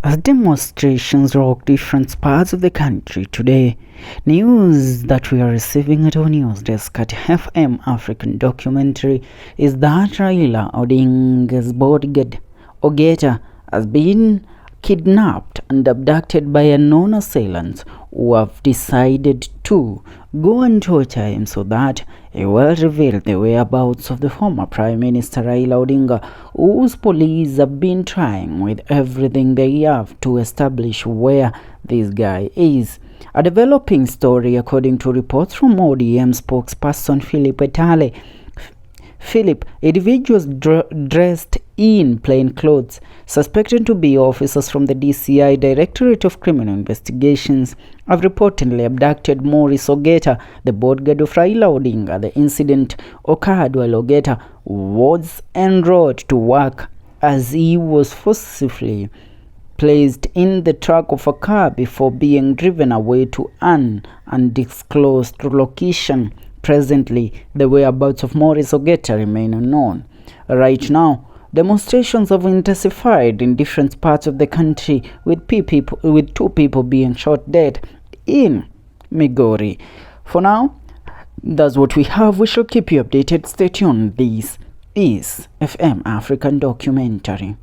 As demonstrations rock different parts of the country today, news that we are receiving at our news desk at FM African Documentary is that Raila Odinga's bodyguard Ogeta has been kidnapped and abducted by unknown assailants who have decided to go and torture him so that he will reveal the whereabouts of the former Prime Minister Raila Odinga, whose police have been trying with everything they have to establish where this guy is. A developing story, according to reports from ODM spokesperson Philip Etale. Individuals dressed in plain clothes, suspected to be officers from the DCI Directorate of Criminal Investigations, have reportedly abducted Maurice Ogeta, the bodyguard of Raila Odinga. The incident occurred while Ogeta was en route to work as he was forcibly placed in the trunk of a car before being driven away to an undisclosed location. Presently, the whereabouts of Maurice Ogeta remain unknown. Right now, demonstrations have intensified in different parts of the country, with two people being shot dead in Migori. For now, that's what we have. We shall keep you updated. Stay tuned. This is FM African Documentary.